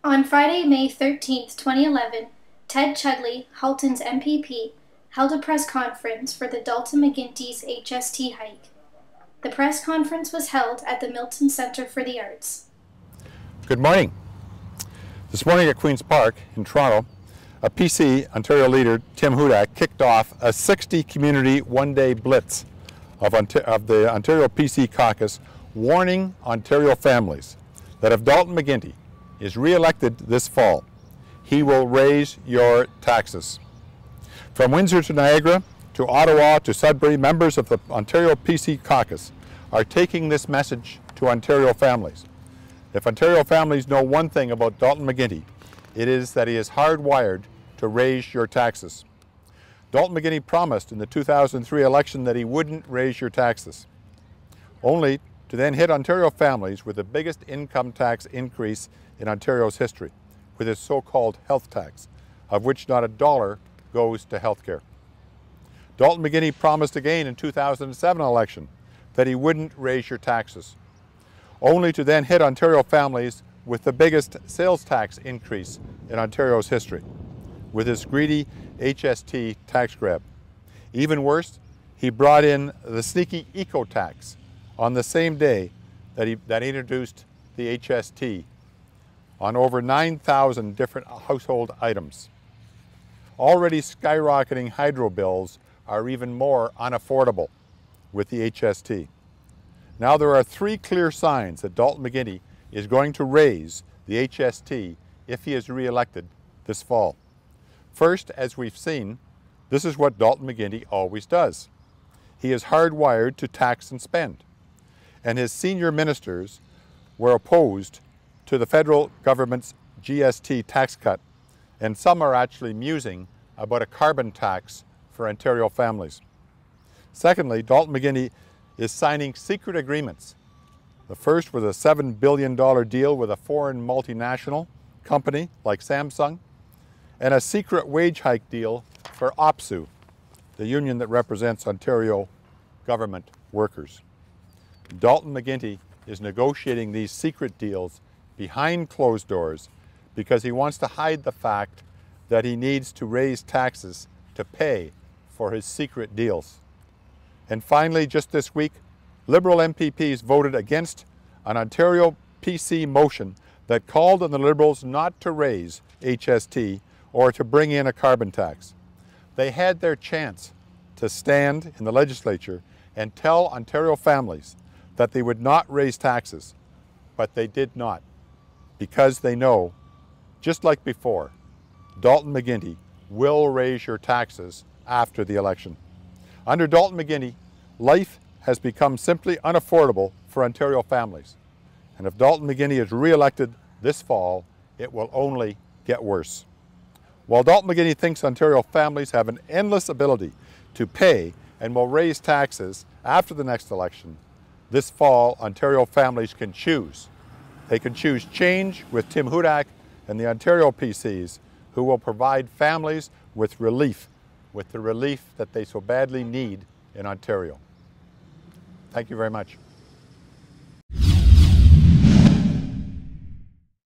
On Friday, May 13, 2011, Ted Chudley, Halton's MPP, held a press conference for the Dalton McGuinty's HST Hike. The press conference was held at the Milton Centre for the Arts. Good morning. This morning at Queen's Park in Toronto, a PC Ontario leader, Tim Hudak, kicked off a 60-community one-day blitz of the Ontario PC caucus, warning Ontario families that if Dalton McGuinty is re-elected this fall, he will raise your taxes. From Windsor to Niagara, to Ottawa, to Sudbury, members of the Ontario PC caucus are taking this message to Ontario families. If Ontario families know one thing about Dalton McGuinty, it is that he is hardwired to raise your taxes. Dalton McGuinty promised in the 2003 election that he wouldn't raise your taxes, only to then hit Ontario families with the biggest income tax increase in Ontario's history, with his so-called health tax, of which not a dollar goes to health care. Dalton McGuinty promised again in 2007 election that he wouldn't raise your taxes, only to then hit Ontario families with the biggest sales tax increase in Ontario's history, with his greedy HST tax grab. Even worse, he brought in the sneaky eco tax on the same day that he introduced the HST on over 9,000 different household items. Already skyrocketing hydro bills are even more unaffordable with the HST. Now there are three clear signs that Dalton McGuinty is going to raise the HST if he is re-elected this fall. First, as we've seen, this is what Dalton McGuinty always does. He is hardwired to tax and spend, and his senior ministers were opposed to the federal government's GST tax cut, and some are actually musing about a carbon tax for Ontario families. Secondly, Dalton McGuinty is signing secret agreements. The first was a $7 billion deal with a foreign multinational company like Samsung, and a secret wage hike deal for OPSU, the union that represents Ontario government workers. Dalton McGuinty is negotiating these secret deals behind closed doors because he wants to hide the fact that he needs to raise taxes to pay for his secret deals. And finally, just this week, Liberal MPPs voted against an Ontario PC motion that called on the Liberals not to raise HST or to bring in a carbon tax. They had their chance to stand in the legislature and tell Ontario families that they would not raise taxes, but they did not, because they know, just like before, Dalton McGuinty will raise your taxes after the election. Under Dalton McGuinty, life has become simply unaffordable for Ontario families. And if Dalton McGuinty is re-elected this fall, it will only get worse. While Dalton McGuinty thinks Ontario families have an endless ability to pay and will raise taxes after the next election, this fall Ontario families can choose. They can choose change with Tim Hudak and the Ontario PCs, who will provide families with relief, with the relief that they so badly need in Ontario. Thank you very much.